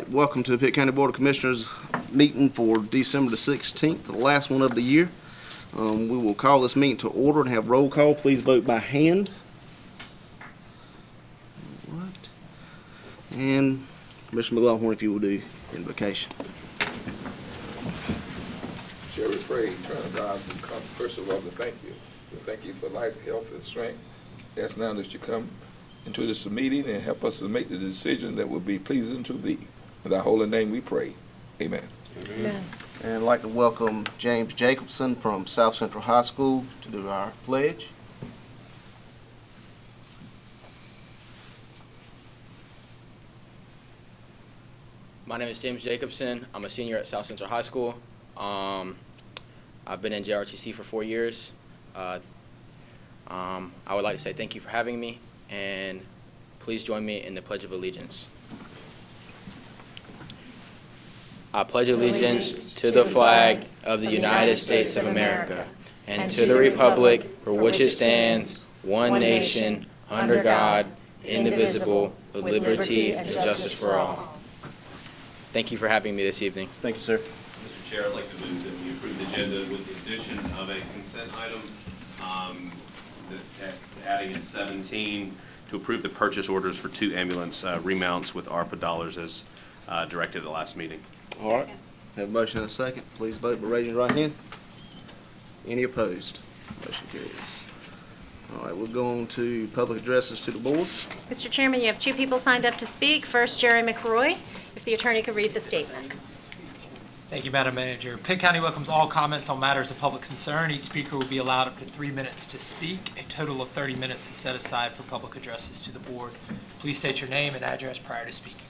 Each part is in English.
right, welcome to the Pitt County Board of Commissioners meeting for December the 16th, the last one of the year. We will call this meeting to order and have roll call. Please vote by hand. All right. And Commissioner McLaughlin, if you will do invocation. Shall we pray? Eternal God, we come first of all to thank you. We thank you for life, health, and strength. Ask now that you come into this meeting and help us to make the decision that will be pleasing to thee. In thy holy name we pray. Amen. Amen. And I'd like to welcome James Jacobson from South Central High School to do our pledge. My name is James Jacobson. I'm a senior at South Central High School. I've been in JROTC for 4 years. I would like to say thank you for having me, and please join me in the Pledge of Allegiance. I pledge allegiance to the flag of the United States of America and to the republic for which it stands, one nation, under God, indivisible, with liberty and justice for all. Thank you for having me this evening. Thank you, sir. Mr. Chair, I'd like to move that we approve the agenda with the addition of a consent item, adding in 17 to approve the purchase orders for 2 ambulance remounts with ARPA dollars as directed at the last meeting. All right. Have a motion and a second. Please vote by raising your right hand. Any opposed? Motion carries. All right, we'll go on to public addresses to the board. Mr. Chairman, you have 2 people signed up to speak. First, Jerry McRoy. If the attorney could read the statement. Thank you, Madam Manager. Pitt County welcomes all comments on matters of public concern. Each speaker will be allowed up to 3 minutes to speak. A total of 30 minutes is set aside for public addresses to the board. Please state your name and address prior to speaking.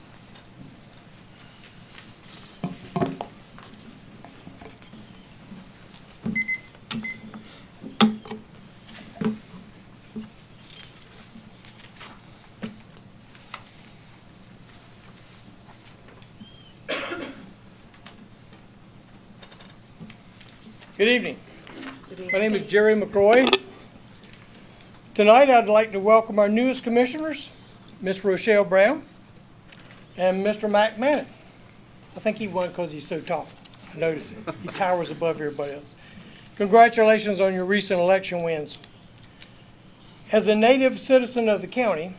Good evening. My name is Jerry McRoy. Tonight I'd like to welcome our newest commissioners, Ms. Rochelle Brown and Mr. Mac Manning. I think he won because he's so tall. I noticed it. He towers above everybody else. Congratulations on your recent election wins. As a native citizen of the county,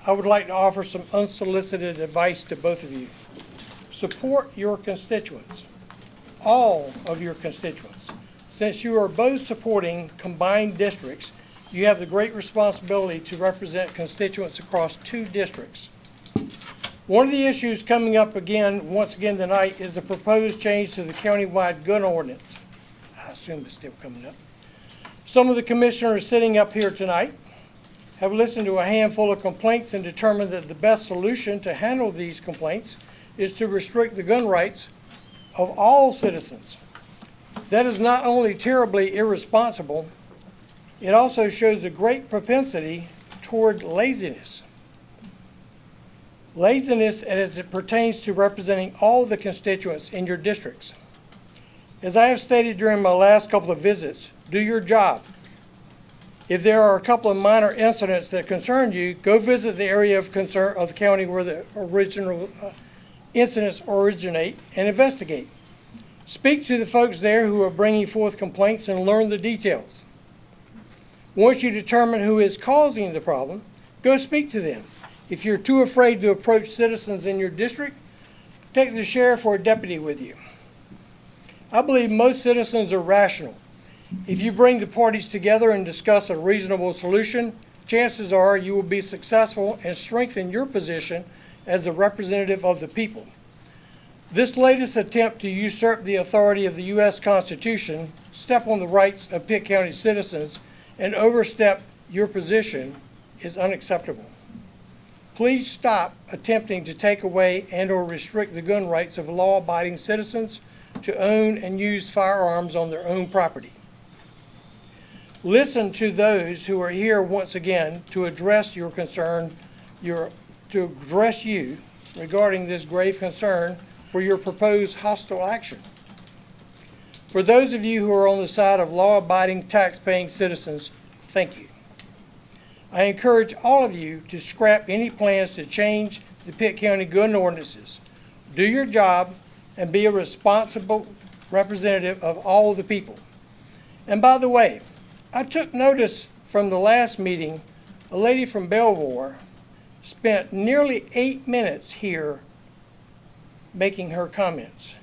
I would like to offer some unsolicited advice to both of you. Support your constituents. All of your constituents. Since you are both supporting combined districts, you have the great responsibility to represent constituents across 2 districts. One of the issues coming up once again tonight is the proposed change to the countywide gun ordinance. I assume it's still coming up. Some of the commissioners sitting up here tonight have listened to a handful of complaints and determined that the best solution to handle these complaints is to restrict the gun rights of all citizens. That is not only terribly irresponsible, it also shows a great propensity toward laziness. Laziness as it pertains to representing all the constituents in your districts. As I have stated during my last couple of visits, do your job. If there are a couple of minor incidents that concern you, go visit the area of concern of the county where the original incidents originate and investigate. Speak to the folks there who are bringing forth complaints and learn the details. Once you determine who is causing the problem, go speak to them. If you're too afraid to approach citizens in your district, take the sheriff or a deputy with you. I believe most citizens are rational. If you bring the parties together and discuss a reasonable solution, chances are you will be successful and strengthen your position as the representative of the people. This latest attempt to usurp the authority of the U.S. Constitution, step on the rights of Pitt County citizens, and overstep your position is unacceptable. Please stop attempting to take away and/or restrict the gun rights of law-abiding citizens to own and use firearms on their own property. Listen to those who are here once again to address your concern, to address you regarding this grave concern for your proposed hostile action. For those of you who are on the side of law-abiding, tax-paying citizens, thank you. I encourage all of you to scrap any plans to change the Pitt County gun ordinances. do your job, and be a responsible representative of all the people. And by the way, I took notice from the last meeting, a lady from Belvoir spent nearly 8 minutes here making her comments.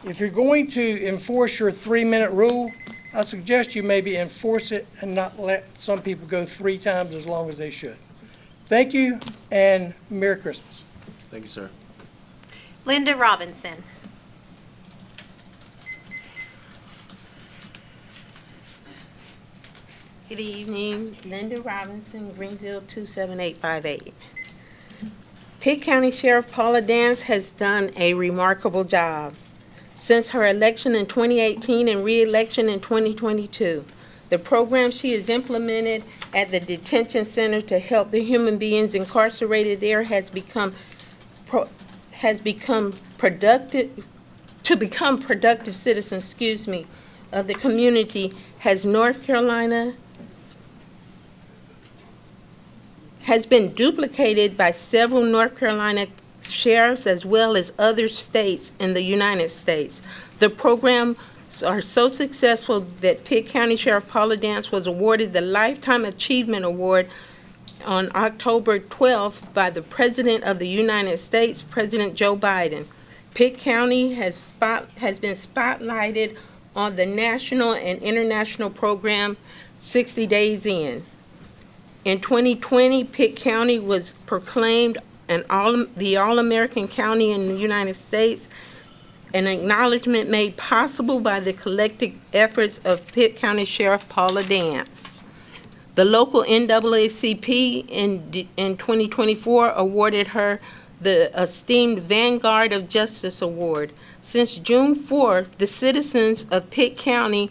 If you're going to enforce your 3-minute rule, I suggest you maybe enforce it and not let some people go 3 times as long as they should. Thank you, and Merry Christmas. Thank you, sir. Linda Robinson. Good evening, Linda Robinson, Greenville 27858. Pitt County Sheriff Paula Dance has done a remarkable job since her election in 2018 and re-election in 2022. The program she has implemented at the detention center to help the human beings incarcerated there has become productive citizens, of the community. Has been duplicated by several North Carolina sheriffs as well as other states in the United States. The programs are so successful that Pitt County Sheriff Paula Dance was awarded the Lifetime Achievement Award on October 12th by the President of the United States, President Joe Biden. Pitt County has been spotlighted on the national and international program 60 Days In. In 2020, Pitt County was proclaimed the All-American County in the United States, an acknowledgement made possible by the collective efforts of Pitt County Sheriff Paula Dance. The local NAACP in 2024 awarded her the esteemed Vanguard of Justice Award. Since June 4th, the citizens of Pitt County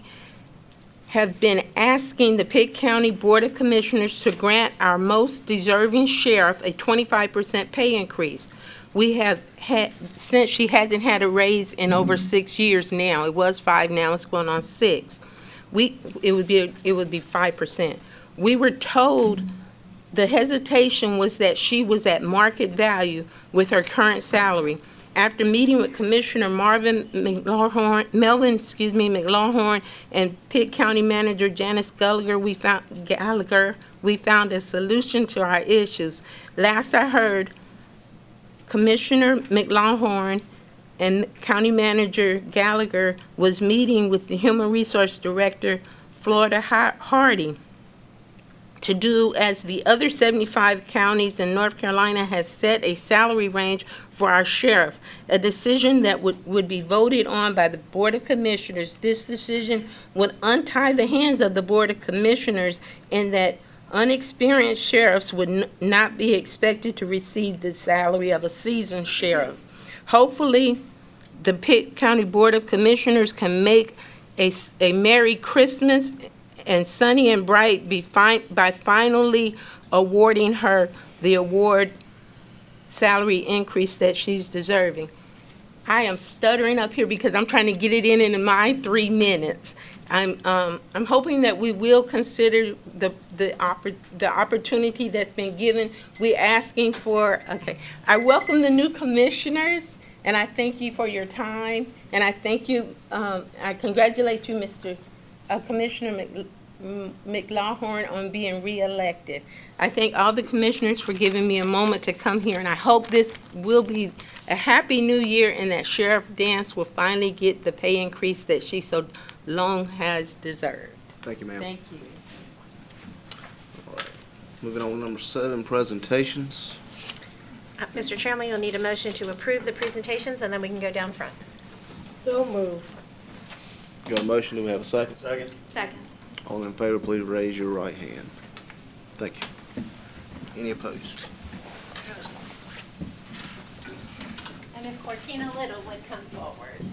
have been asking the Pitt County Board of Commissioners to grant our most deserving sheriff a 25% pay increase. We have had, since she hasn't had a raise in over 6 years now. It was 5, now it's going on 6. It would be 5%. We were told the hesitation was that she was at market value with her current salary. After meeting with Commissioner Melvin McLawhorn and Pitt County Manager Janice Gallagher, we found a solution to our issues. Last I heard, Commissioner McLawhorn and County Manager Gallagher was meeting with the Human Resource Director, Florida Hardy, to do as the other 75 counties in North Carolina has set a salary range for our sheriff, a decision that would be voted on by the Board of Commissioners. This decision would untie the hands of the Board of Commissioners in that unexperienced sheriffs would not be expected to receive the salary of a seasoned sheriff. Hopefully, the Pitt County Board of Commissioners can make a Merry Christmas and sunny and bright by finally awarding her the award salary increase that she's deserving. I am stuttering up here because I'm trying to get it in my 3 minutes. I'm hoping that we will consider the opportunity that's been given. We're asking for, I welcome the new commissioners, and I thank you for your time, and I thank you, I congratulate you, Mr. Commissioner McLawhorn, on being reelected. I thank all the commissioners for giving me a moment to come here, and I hope this will be a happy new year and that Sheriff Dance will finally get the pay increase that she so long has deserved. Thank you, ma'am. Thank you. All right. Moving on to number 7, presentations. Mr. Chairman, you'll need a motion to approve the presentations, and then we can go down front. So moved. Got a motion, do we have a second? Second. All in favor, please raise your right hand. Thank you. Any opposed? And if Cortina Little would come forward.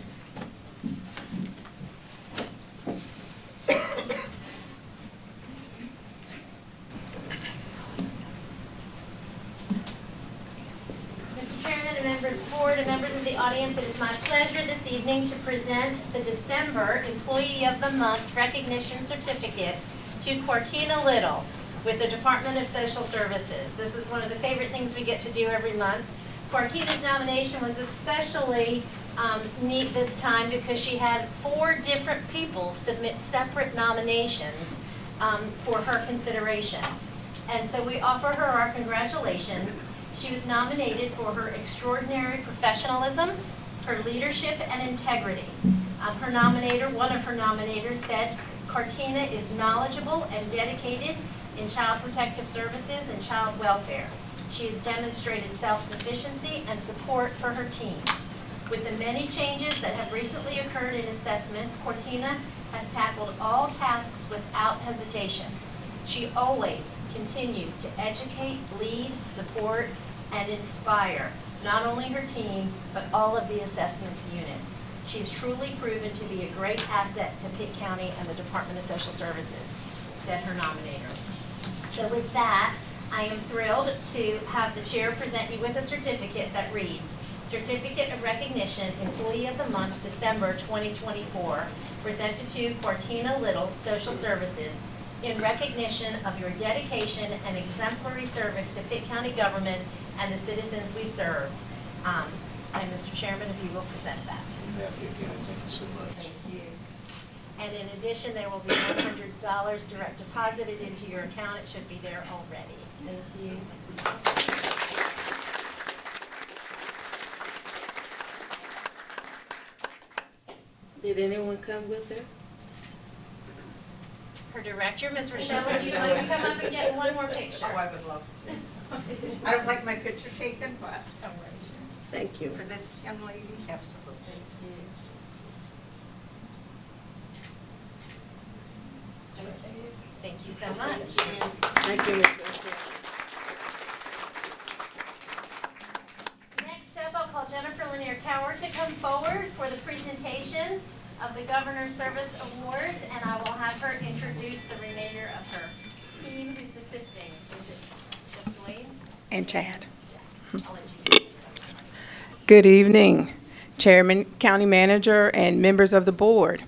Mr. Chairman, and members of the board, and members of the audience, it is my pleasure this evening to present the December Employee of the Month Recognition Certificate to Cortina Little with the Department of Social Services. This is one of the favorite things we get to do every month. Cortina's nomination was especially neat this time because she had 4 different people submit separate nominations for her consideration. And so we offer her our congratulations. She was nominated for her extraordinary professionalism, her leadership, and integrity. One of her nominators said, Cortina is knowledgeable and dedicated in child protective services and child welfare. She has demonstrated self-sufficiency and support for her team. With the many changes that have recently occurred in assessments, Cortina has tackled all tasks without hesitation. She always continues to educate, lead, support, and inspire not only her team, but all of the assessments units. She has truly proven to be a great asset to Pitt County and the Department of Social Services, said her nominator. So with that, I am thrilled to have the chair present you with a certificate that reads, Certificate of Recognition, Employee of the Month, December 2024, presented to Cortina Little, Social Services, in recognition of your dedication and exemplary service to Pitt County government and the citizens we serve. And Mr. Chairman, if you will present that. Thank you so much. Thank you. And in addition, there will be $100 direct deposited into your account. It should be there already. Thank you. Did anyone come with her? Her director, Ms. Rochelle, would you like to come up and get one more picture? Oh, I would love to. I don't like my picture taken, but Thank you. for this young lady, absolutely. Thank you so much. Thank you, Ms. Rochelle. Next up, I'll call Jennifer Lanier Coward to come forward for the presentation of the Governor's Service Awards, and I will have her introduce the remainder of her team who's assisting. Is it just Dwayne? And Chad. I'll let you. Good evening, Chairman, County Manager, and members of the board.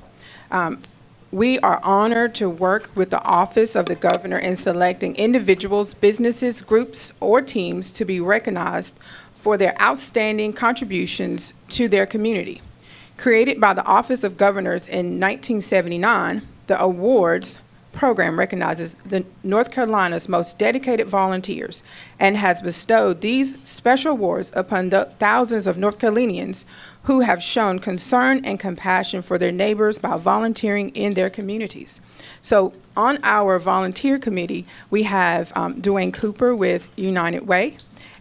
We are honored to work with the Office of the Governor in selecting individuals, businesses, groups, or teams to be recognized for their outstanding contributions to their community. Created by the Office of Governors in 1979, the awards program recognizes the North Carolina's most dedicated volunteers and has bestowed these special awards upon the thousands of North Carolinians who have shown concern and compassion for their neighbors by volunteering in their communities. So on our volunteer committee, we have Dwayne Cooper with United Way,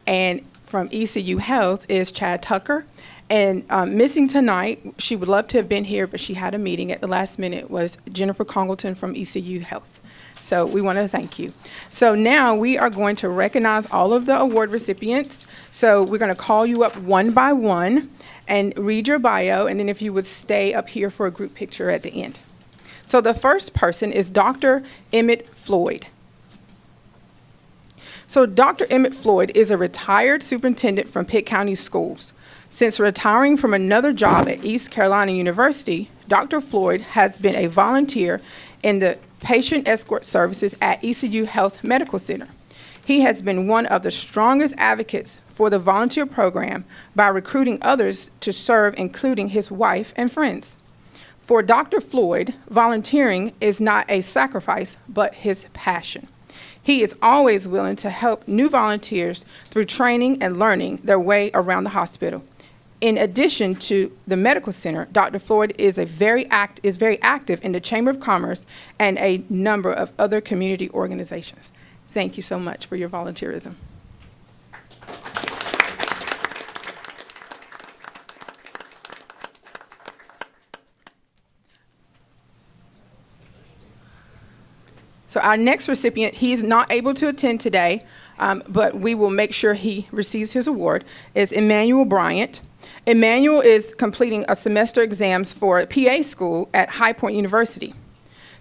and from ECU Health is Chad Tucker. And missing tonight, she would love to have been here, but she had a meeting at the last minute, was Jennifer Congleton from ECU Health. So we want to thank you. So now we are going to recognize all of the award recipients. So we're going to call you up one by one and read your bio, and then if you would stay up here for a group picture at the end. So the first person is Dr. Emmett Floyd. So Dr. Emmett Floyd is a retired superintendent from Pitt County Schools. Since retiring from another job at East Carolina University, Dr. Floyd has been a volunteer in the patient escort services at ECU Health Medical Center. He has been one of the strongest advocates for the volunteer program by recruiting others to serve, including his wife and friends. For Dr. Floyd, volunteering is not a sacrifice, but his passion. He is always willing to help new volunteers through training and learning their way around the hospital. In addition to the medical center, Dr. Floyd is very active in the Chamber of Commerce and a number of other community organizations. Thank you so much for your volunteerism. So our next recipient, he's not able to attend today, but we will make sure he receives his award, is Emmanuel Bryant. Emmanuel is completing a semester exams for PA school at High Point University.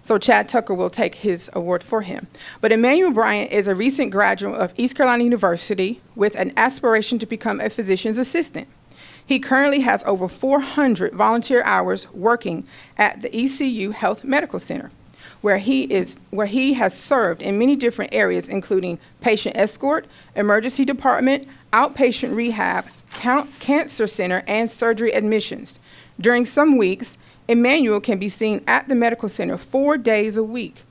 So Chad Tucker will take his award for him. But Emmanuel Bryant is a recent graduate of East Carolina University with an aspiration to become a physician's assistant. He currently has over 400 volunteer hours working at the ECU Health Medical Center. where he has served in many different areas, including patient escort, emergency department, outpatient rehab, cancer center, and surgery admissions. During some weeks, Emmanuel can be seen at the medical center 4 days a week.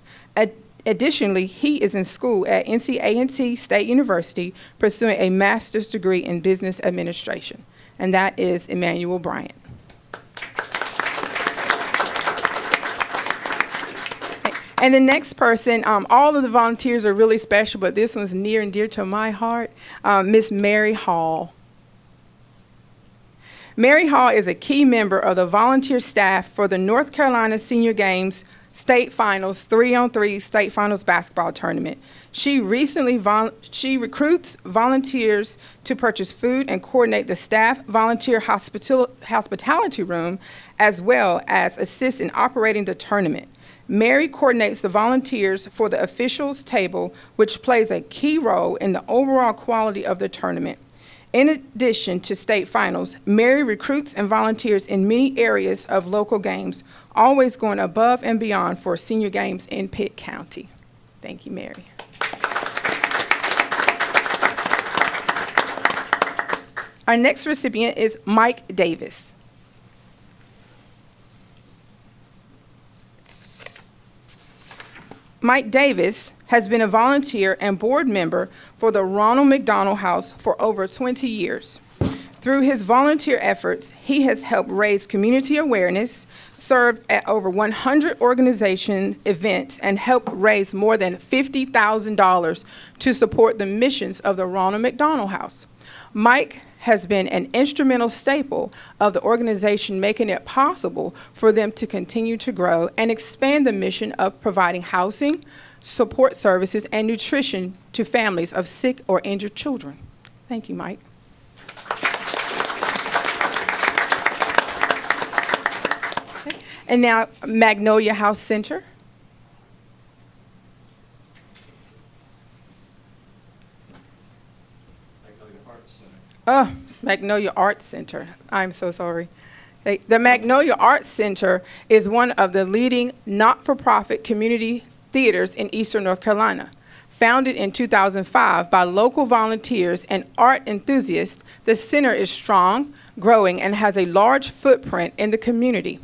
Additionally, he is in school at NC State University pursuing a master's degree in business administration, and that is Emmanuel Bryant. And the next person, all of the volunteers are really special, but this one's near and dear to my heart, Miss Mary Hall. Mary Hall is a key member of the volunteer staff for the North Carolina Senior Games State Finals 3-on-3 State Finals basketball tournament. She recruits volunteers to purchase food and coordinate the staff volunteer hospitality room, as well as assist in operating the tournament. Mary coordinates the volunteers for the officials table, which plays a key role in the overall quality of the tournament. In addition to state finals, Mary recruits and volunteers in many areas of local games, always going above and beyond for senior games in Pitt County. Thank you, Mary. Our next recipient is Mike Davis. Mike Davis has been a volunteer and board member for the Ronald McDonald House for over 20 years. Through his volunteer efforts, he has helped raise community awareness, served at over 100 organization events, and helped raise more than $50,000 to support the missions of the Ronald McDonald House. Mike has been an instrumental staple of the organization, making it possible for them to continue to grow and expand the mission of providing housing, support services, and nutrition to families of sick or injured children. Thank you, Mike. Okay. And now, Magnolia House Center. Oh, Magnolia Arts Center. I'm so sorry. The Magnolia Arts Center is one of the leading not-for-profit community theaters in Eastern North Carolina. Founded in 2005 by local volunteers and art enthusiasts, the center is strong, growing, and has a large footprint in the community.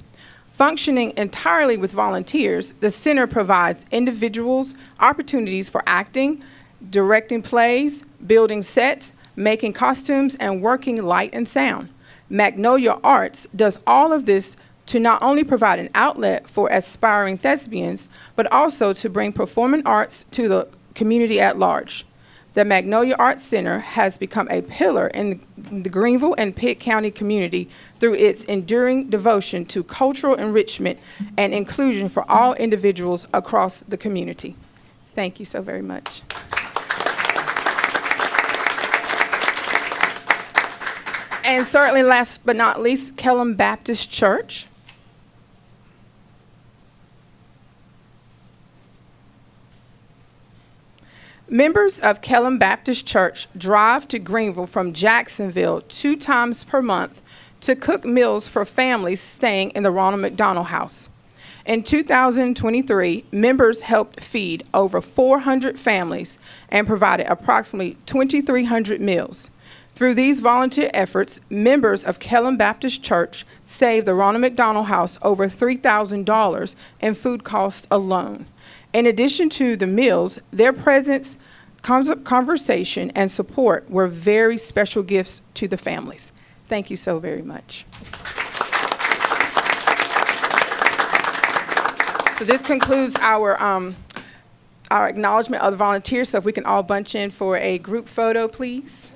Functioning entirely with volunteers, the center provides individuals opportunities for acting, directing plays, building sets, making costumes, and working light and sound. Magnolia Arts does all of this to not only provide an outlet for aspiring thespians, but also to bring performing arts to the community at large. The Magnolia Arts Center has become a pillar in the Greenville and Pitt County community through its enduring devotion to cultural enrichment and inclusion for all individuals across the community. Thank you so very much. And certainly last but not least, Kellam Baptist Church. Members of Kellam Baptist Church drive to Greenville from Jacksonville 2 times per month to cook meals for families staying in the Ronald McDonald House. In 2023, members helped feed over 400 families and provided approximately 2,300 meals. Through these volunteer efforts, members of Kellam Baptist Church saved the Ronald McDonald House over $3,000 in food costs alone. In addition to the meals, their presence, conversation, and support were very special gifts to the families. Thank you so very much. So this concludes our acknowledgement of the volunteers. So if we can all bunch in for a group photo, please.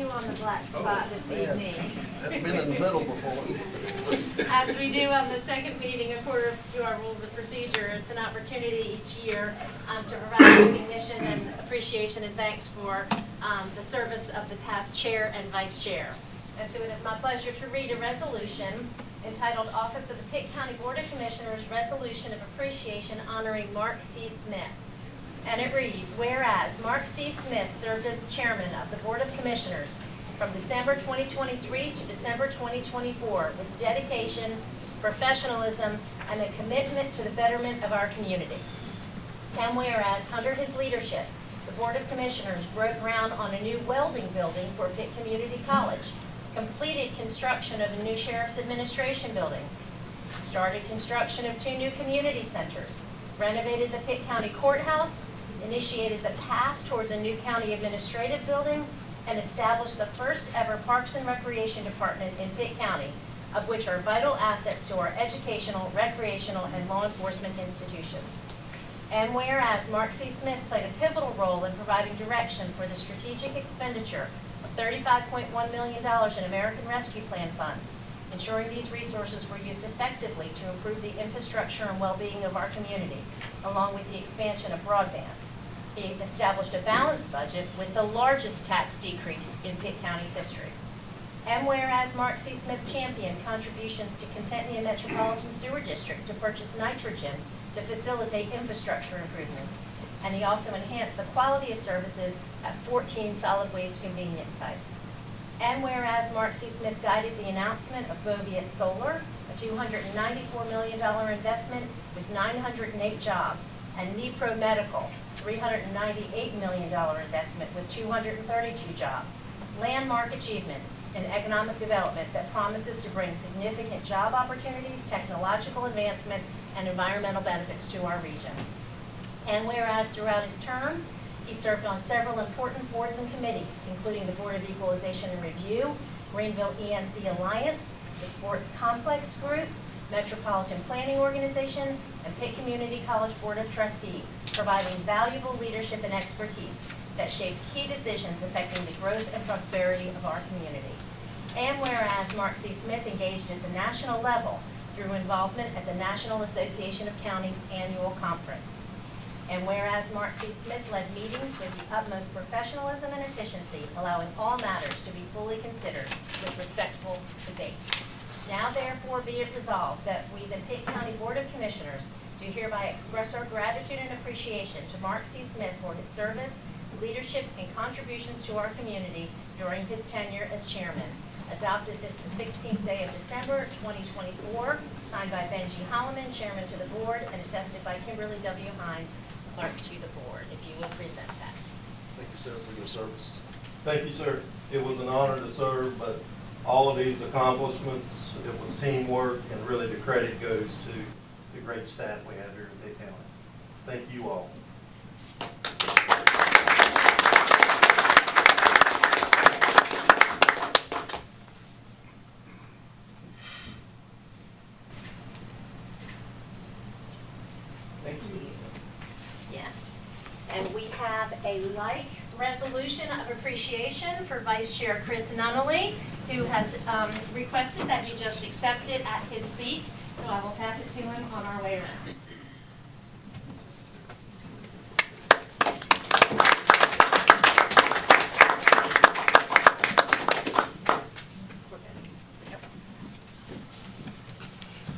you on the black spot this evening. I've been in the middle before. As we do on the second meeting, according to our rules of procedure, it's an opportunity each year to provide recognition and appreciation and thanks for the service of the past chair and vice chair. And so it is my pleasure to read a resolution entitled Office of the Pitt County Board of Commissioners Resolution of Appreciation honoring Mark C. Smith. And it reads, whereas Mark C. Smith served as chairman of the Board of Commissioners from December 2023 to December 2024 with dedication, professionalism, and a commitment to the betterment of our community. And whereas under his leadership, the Board of Commissioners broke ground on a new welding building for Pitt Community College, completed construction of a new Sheriff's Administration building, started construction of 2 new community centers, renovated the Pitt County Courthouse, initiated the path towards a new county administrative building, and established the first ever Parks and Recreation Department in Pitt County, of which are vital assets to our educational, recreational, and law enforcement institutions. And whereas Mark C. Smith played a pivotal role in providing direction for the strategic expenditure of $35.1 million in American Rescue Plan funds, ensuring these resources were used effectively to improve the infrastructure and well-being of our community, along with the expansion of broadband. He established a balanced budget with the largest tax decrease in Pitt County's history. And whereas Mark C. Smith championed contributions to Contentnia Metropolitan Sewer District to purchase nitrogen to facilitate infrastructure improvements, and he also enhanced the quality of services at 14 solid waste convenience sites. And whereas Mark C. Smith guided the announcement of Boviet Solar, a $294 million investment with 908 jobs, and Nipro Medical, $398 million investment with 232 jobs, landmark achievement in economic development that promises to bring significant job opportunities, technological advancement, and environmental benefits to our region. And whereas throughout his term, he served on several important boards and committees, including the Board of Equalization and Review, Greenville ENC Alliance, the Sports Complex Group, Metropolitan Planning Organization, and Pitt Community College Board of Trustees, providing valuable leadership and expertise that shaped key decisions affecting the growth and prosperity of our community. And whereas Mark C. Smith engaged at the national level through involvement at the National Association of Counties Annual Conference. And whereas Mark C. Smith led meetings with the utmost professionalism and efficiency, allowing all matters to be fully considered with respectful debate. Now therefore be it resolved that we, the Pitt County Board of Commissioners, do hereby express our gratitude and appreciation to Mark C. Smith for his service, leadership, and contributions to our community during his tenure as chairman. Adopted this the 16th day of December 2024, signed by Benji Holloman, chairman to the board, and attested by Kimberly W. Hines, clerk to the board. If you will present that. Thank you, sir, for your service. Thank you, sir. It was an honor to serve, but all of these accomplishments, it was teamwork, and really the credit goes to the great staff we have here in Pitt County. Thank you all. Thank you. Yes. And we have a like resolution of appreciation for Vice Chair Chris Nunnally, who has requested that he just accept it at his seat. So I will pass it to him on our way around.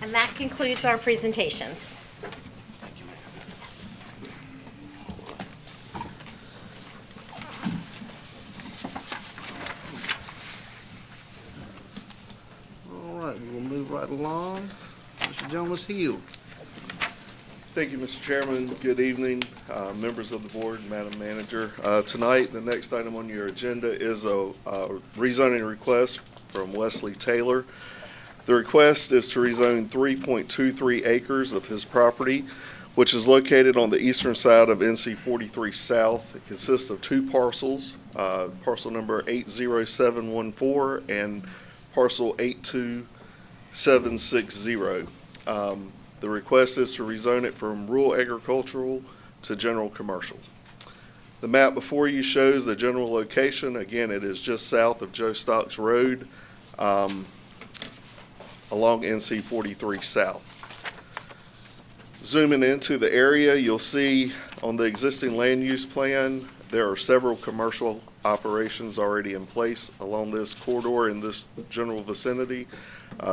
And that concludes our presentations. Thank you, ma'am. All right, we'll move right along. Mr. Jonas Hill. Thank you, Mr. Chairman. Good evening, members of the board, Madam Manager. Tonight, the next item on your agenda is a rezoning request from Wesley Taylor. The request is to rezone 3.23 acres of his property, which is located on the eastern side of NC 43 South. It consists of 2 parcels, parcel number 80714 and parcel 82760. The request is to rezone it from rural agricultural to general commercial. The map before you shows the general location. Again, it is just south of Joe Stocks Road, along NC 43 South. Zooming into the area, you'll see on the existing land use plan, there are several commercial operations already in place along this corridor in this general vicinity.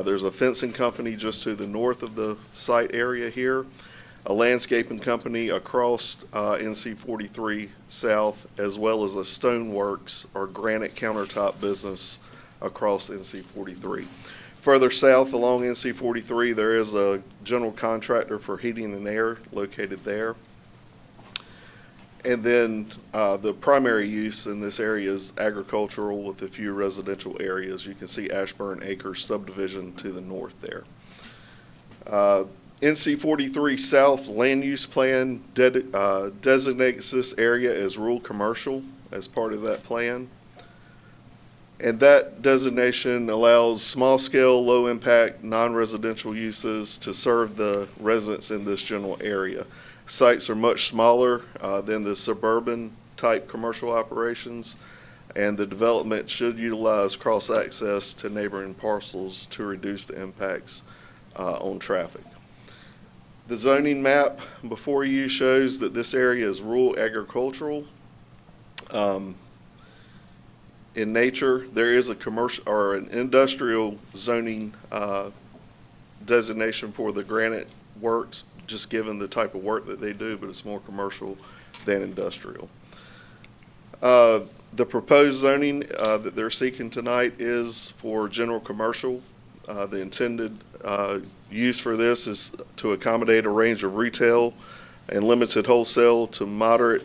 There's a fencing company just to the north of the site area here, a landscaping company across NC 43 South, as well as a stoneworks or granite countertop business across NC 43. Further south along NC 43, there is a general contractor for heating and air located there. And then the primary use in this area is agricultural with a few residential areas. You can see Ashburn Acres subdivision to the north there. NC 43 South Land Use Plan designates this area as rural commercial as part of that plan. And that designation allows small-scale, low-impact, non-residential uses to serve the residents in this general area. Sites are much smaller than the suburban-type commercial operations, and the development should utilize cross-access to neighboring parcels to reduce the impacts on traffic. The zoning map before you shows that this area is rural agricultural. In nature, there is a commercial or an industrial zoning designation for the granite works, just given the type of work that they do, but it's more commercial than industrial. The proposed zoning that they're seeking tonight is for general commercial. The intended use for this is to accommodate a range of retail and limited wholesale to moderate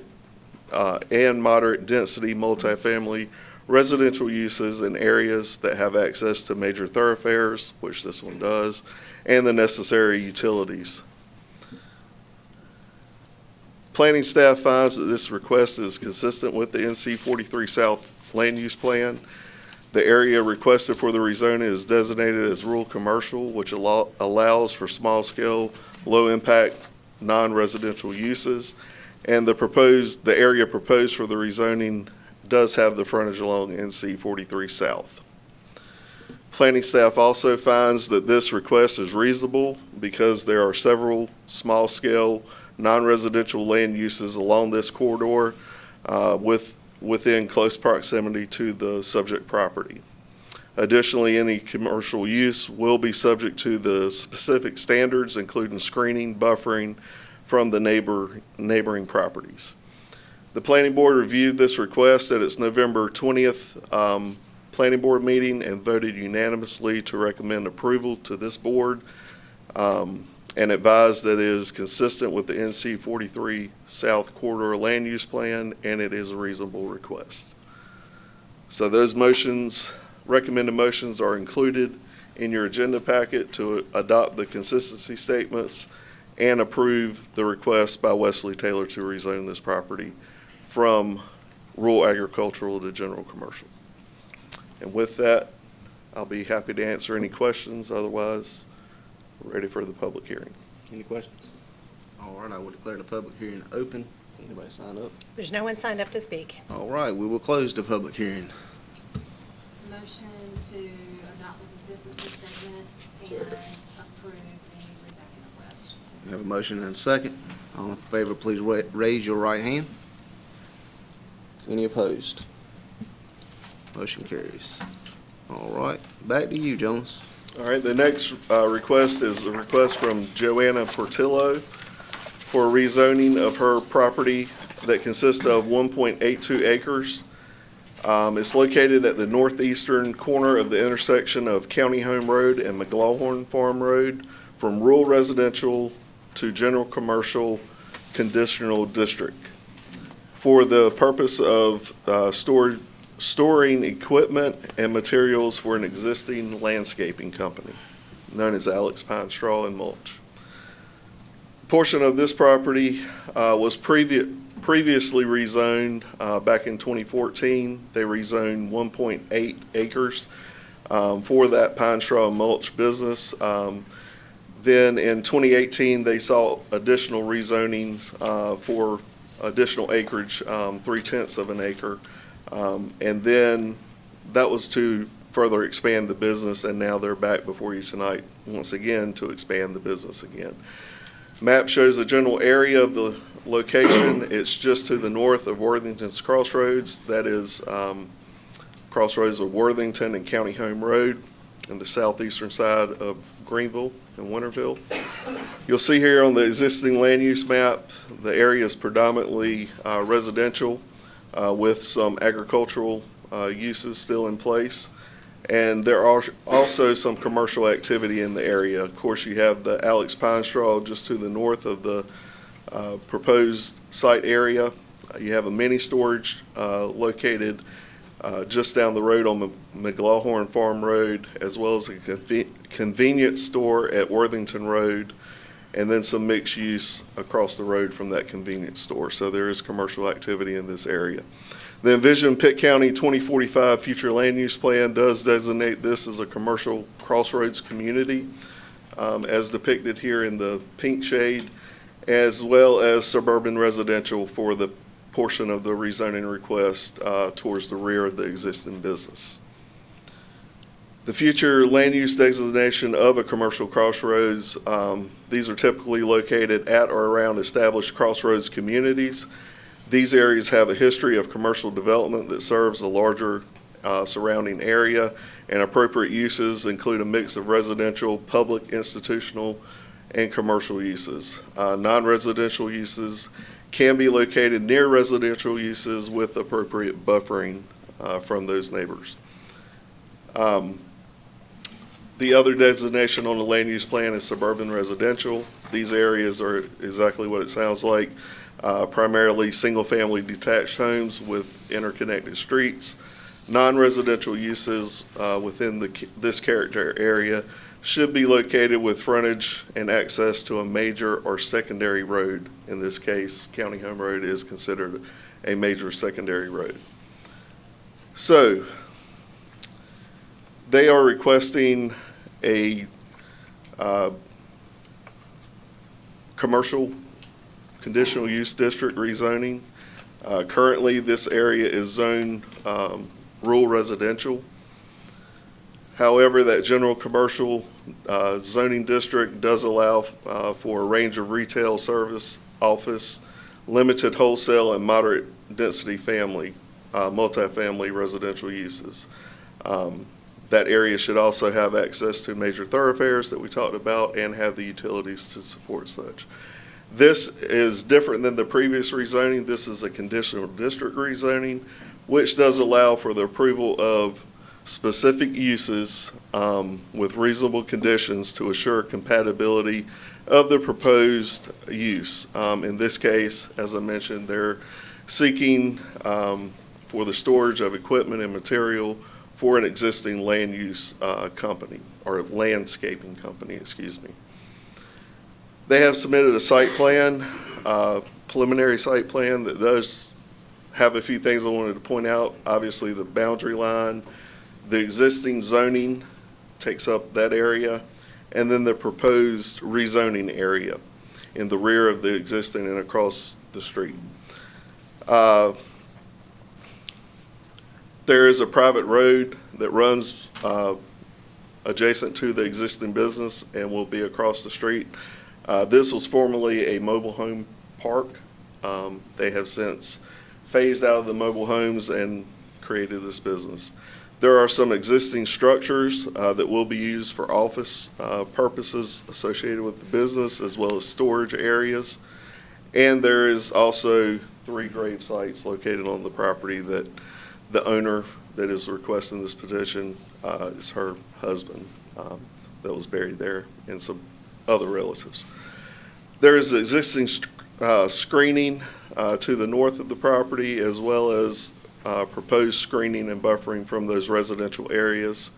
and moderate density multifamily residential uses in areas that have access to major thoroughfares, which this one does, and the necessary utilities. Planning staff finds that this request is consistent with the NC 43 South Land Use Plan. The area requested for the rezoning is designated as rural commercial, which allows for small-scale, low-impact, non-residential uses. And the area proposed for the rezoning does have the frontage along NC 43 South. Planning staff also finds that this request is reasonable because there are several small-scale, non-residential land uses along this corridor within close proximity to the subject property. Additionally, any commercial use will be subject to the specific standards, including screening, buffering from the neighboring properties. The Planning Board reviewed this request at its November 20th Planning Board meeting and voted unanimously to recommend approval to this board and advised that it is consistent with the NC 43 South Corridor Land Use Plan and it is a reasonable request. So those motions, recommended motions, are included in your agenda packet to adopt the consistency statements and approve the request by Wesley Taylor to rezone this property from rural agricultural to general commercial. And with that, I'll be happy to answer any questions. Otherwise, we're ready for the public hearing. Any questions? All right, I will declare the public hearing open. Anybody sign up? There's no one signed up to speak. All right, we will close the public hearing. Motion to adopt the consistency statement and approve the rezoning request. We have a motion and a second. All in favor, please raise your right hand. Any opposed? Motion carries. All right, back to you, Jonas. All right, the next request is a request from Joanna Portillo for rezoning of her property that consists of 1.82 acres. It's located at the northeastern corner of the intersection of County Home Road and McLaughlin Farm Road from rural residential to general commercial conditional district for the purpose of storing equipment and materials for an existing landscaping company known as Alex Pine Straw and Mulch. A portion of this property was previously rezoned back in 2014. They rezoned 1.8 acres for that pine straw and mulch business. Then in 2018, they saw additional rezonings for additional acreage, 3/10 of an acre. And then that was to further expand the business, and now they're back before you tonight once again to expand the business again. Map shows the general area of the location. It's just to the north of Worthington's Crossroads. That is crossroads of Worthington and County Home Road, and the southeastern side of Greenville and Winterville. You'll see here on the existing land use map, the area is predominantly residential with some agricultural uses still in place. And there are also some commercial activity in the area. Of course, you have the Alex Pine Straw just to the north of the proposed site area. You have a mini storage located just down the road on McLawhorn Farm Road, as well as a convenience store at Worthington Road, and then some mixed use across the road from that convenience store. So there is commercial activity in this area. The envisioned Pitt County 2045 future land use plan does designate this as a commercial crossroads community, as depicted here in the pink shade, as well as suburban residential for the portion of the rezoning request towards the rear of the existing business. The future land use designation of a commercial crossroads, these are typically located at or around established crossroads communities. These areas have a history of commercial development that serves a larger surrounding area, and appropriate uses include a mix of residential, public, institutional, and commercial uses. Non-residential uses can be located near residential uses with appropriate buffering from those neighbors. The other designation on the land use plan is suburban residential. These areas are exactly what it sounds like. Primarily single-family detached homes with interconnected streets. Non-residential uses within this character area should be located with frontage and access to a major or secondary road. In this case, County Home Road is considered a major secondary road. So they are requesting a commercial conditional use district rezoning. Currently, this area is zoned rural residential. However, that general commercial zoning district does allow for a range of retail, service, office, limited wholesale, and moderate density family, multifamily residential uses. That area should also have access to major thoroughfares that we talked about and have the utilities to support such. This is different than the previous rezoning. This is a conditional district rezoning, which does allow for the approval of specific uses with reasonable conditions to assure compatibility of the proposed use. In this case, as I mentioned, they're seeking for the storage of equipment and material for an existing land use company, or landscaping company, excuse me. They have submitted a site plan, preliminary site plan that does have a few things I wanted to point out. Obviously, the boundary line, the existing zoning takes up that area, and then the proposed rezoning area in the rear of the existing and across the street. There is a private road that runs adjacent to the existing business and will be across the street. This was formerly a mobile home park. They have since phased out of the mobile homes and created this business. There are some existing structures that will be used for office purposes associated with the business, as well as storage areas. And there is also 3 grave sites located on the property that the owner that is requesting this petition is her husband that was buried there, and some other relatives. There is existing screening to the north of the property, as well as proposed screening and buffering from those residential areas.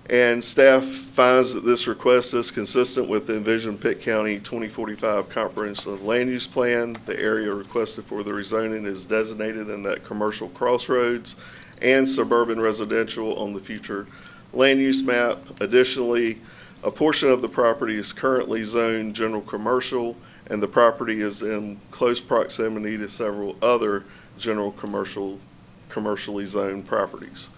And staff finds that this request is consistent with the envisioned Pitt County 2045 Comprehensive Land Use Plan. The area requested for the rezoning is designated in that commercial crossroads and suburban residential on the future land use map. Additionally, a portion of the property is currently zoned general commercial and the property is in close proximity to several other general commercially zoned properties.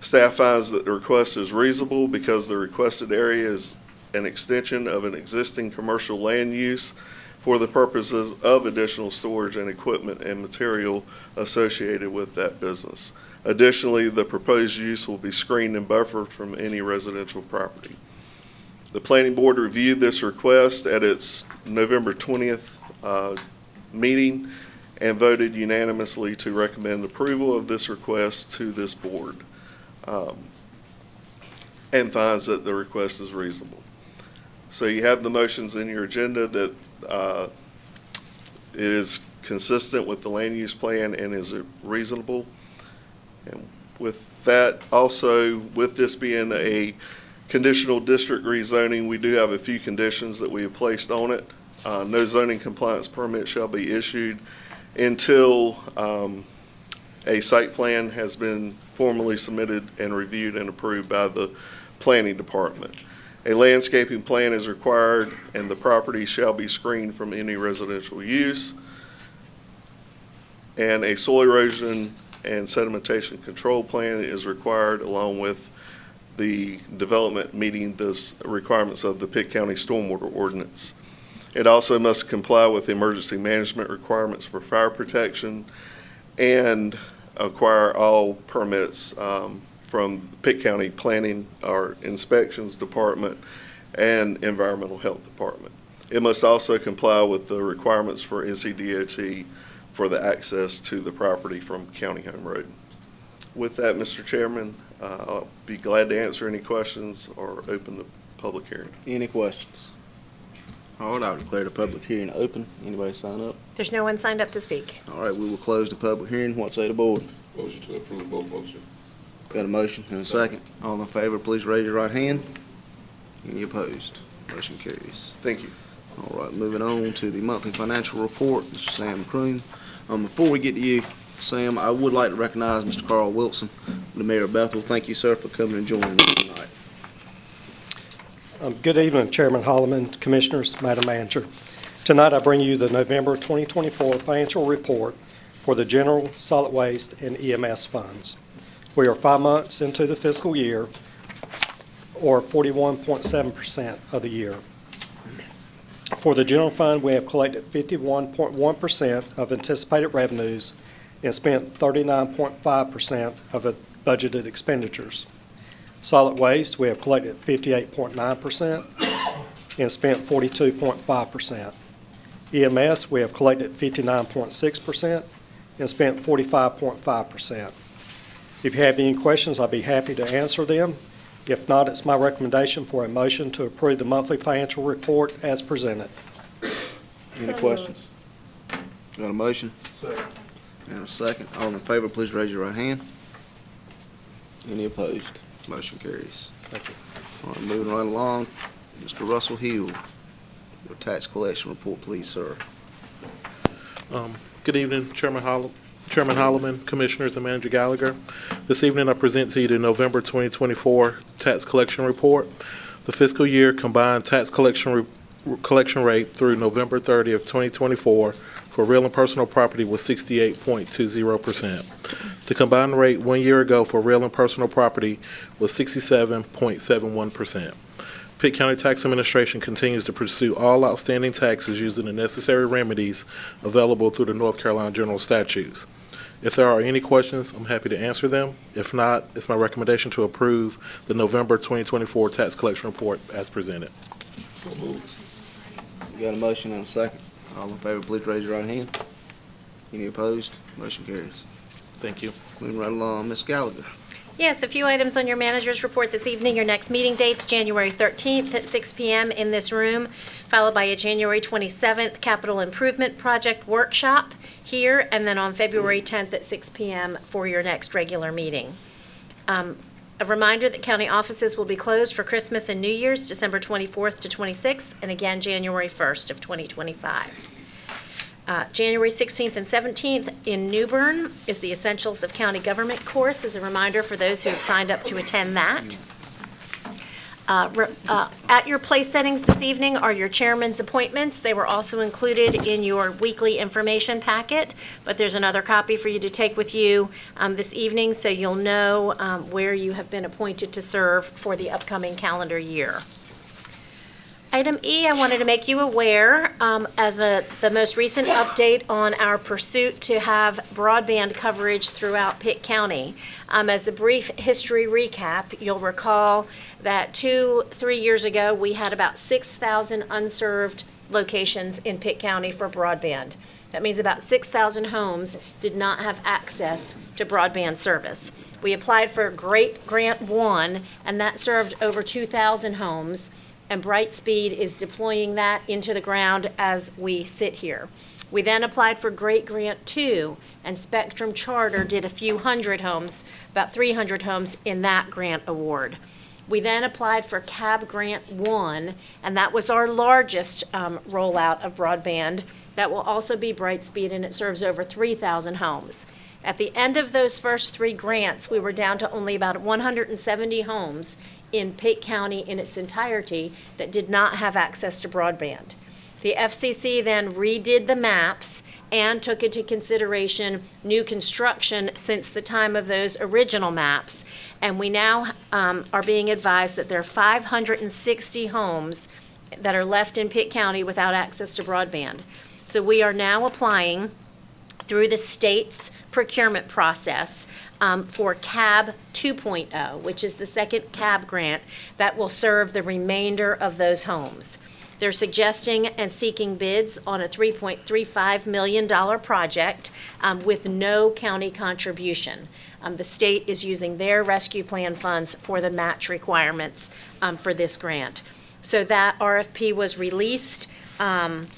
Staff finds that the request is reasonable because the requested area is an extension of an existing commercial land use for the purposes of additional storage and equipment and material associated with that business. Additionally, the proposed use will be screened and buffered from any residential property. The Planning Board reviewed this request at its November 20th meeting and voted unanimously to recommend approval of this request to this board, and finds that the request is reasonable. So you have the motions in your agenda that it is consistent with the land use plan and is reasonable. And with that, also, with this being a conditional district rezoning, we do have a few conditions that we have placed on it. No zoning compliance permit shall be issued until a site plan has been formally submitted and reviewed and approved by the planning department. A landscaping plan is required, and the property shall be screened from any residential use. And a soil erosion and sedimentation control plan is required, along with the development meeting the requirements of the Pitt County Stormwater Ordinance. It also must comply with emergency management requirements for fire protection and acquire all permits from Pitt County Planning or Inspections Department and Environmental Health Department. It must also comply with the requirements for NCDOT for the access to the property from County Home Road. With that, Mr. Chairman, I'll be glad to answer any questions or open the public hearing. Any questions? All right, I'll declare the public hearing open. Anybody sign up? There's no one signed up to speak. All right, we will close the public hearing. What say the board? Motion to approve both motions. Got a motion and a second. All in favor, please raise your right hand. Any opposed? Motion carries. Thank you. All right, moving on to the monthly financial report, Mr. Sam Croom. Before we get to you, Sam, I would like to recognize Mr. Carl Wilson, the mayor of Bethel. Thank you, sir, for coming and joining us tonight. Good evening, Chairman Holloman, Commissioners, Madam Manager. Tonight I bring you the November 2024 financial report for the General Solid Waste and EMS funds. We are 5 months into the fiscal year, or 41.7% of the year. For the general fund, we have collected 51.1% of anticipated revenues and spent 39.5% of the budgeted expenditures. Solid waste, we have collected 58.9% and spent 42.5%. EMS, we have collected 59.6% and spent 45.5%. If you have any questions, I'll be happy to answer them. If not, it's my recommendation for a motion to approve the monthly financial report as presented. Any questions? Got a motion? Second. And a second. All in favor, please raise your right hand. Any opposed? Motion carries. Thank you. All right, moving right along, Mr. Russell Hill, your tax collection report, please, sir. Good evening, Chairman Holloman, Commissioners, and Manager Gallagher. This evening I present to you the November 2024 tax collection report. The fiscal year combined tax collection rate through November 30th, 2024 for real and personal property was 68.20%. The combined rate 1 year ago for real and personal property was 67.71%. Pitt County Tax Administration continues to pursue all outstanding taxes using the necessary remedies available through the North Carolina General Statutes. If there are any questions, I'm happy to answer them. If not, it's my recommendation to approve the November 2024 tax collection report as presented. So moved. You got a motion and a second. All in favor, please raise your right hand. Any opposed? Motion carries. Thank you. Moving right along, Ms. Gallagher. Yes, a few items on your manager's report this evening. Your next meeting date's January 13th at 6 p.m. in this room, followed by a January 27th capital improvement project workshop here, and then on February 10th at 6 p.m. for your next regular meeting. A reminder that county offices will be closed for Christmas and New Year's, December 24th to 26th, and again January 1st of 2025. January 16th and 17th in New Bern is the Essentials of County Government course, as a reminder for those who have signed up to attend that. At your place settings this evening are your chairman's appointments. They were also included in your weekly information packet, but there's another copy for you to take with you this evening so you'll know where you have been appointed to serve for the upcoming calendar year. Item E, I wanted to make you aware of the most recent update on our pursuit to have broadband coverage throughout Pitt County. As a brief history recap, you'll recall that 2-3 years ago, we had about 6,000 unserved locations in Pitt County for broadband. That means about 6,000 homes did not have access to broadband service. We applied for Great Grant 1, and that served over 2,000 homes, and Brightspeed is deploying that into the ground as we sit here. We then applied for Great Grant 2, and Spectrum Charter did a few hundred homes, about 300 homes in that grant award. We then applied for CAB Grant 1, and that was our largest rollout of broadband. That will also be Brightspeed, and it serves over 3,000 homes. At the end of those first 3 grants, we were down to only about 170 homes in Pitt County in its entirety that did not have access to broadband. The FCC then redid the maps and took into consideration new construction since the time of those original maps. And we now are being advised that there are 560 homes that are left in Pitt County without access to broadband. So we are now applying through the state's procurement process for CAB 2.0, which is the second CAB grant that will serve the remainder of those homes. They're suggesting and seeking bids on a $3.35 million project with no county contribution. The state is using their rescue plan funds for the match requirements for this grant. So that RFP was released. There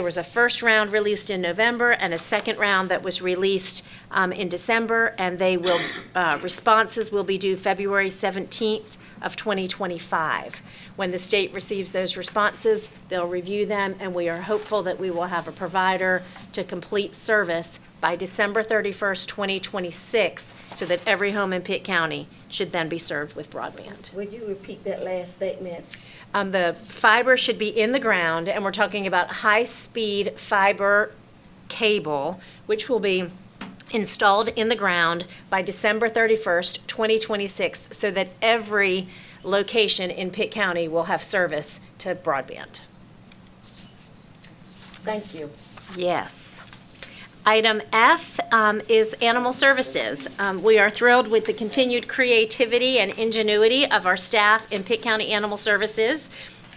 was a first round released in November and a second round that was released in December, and they will responses will be due February 17th of 2025. When the state receives those responses, they'll review them, and we are hopeful that we will have a provider to complete service by December 31st, 2026, so that every home in Pitt County should then be served with broadband. Would you repeat that last statement? The fiber should be in the ground, and we're talking about high-speed fiber cable, which will be installed in the ground by December 31st, 2026, so that every location in Pitt County will have service to broadband. Thank you. Yes. Item F is animal services. We are thrilled with the continued creativity and ingenuity of our staff in Pitt County Animal Services.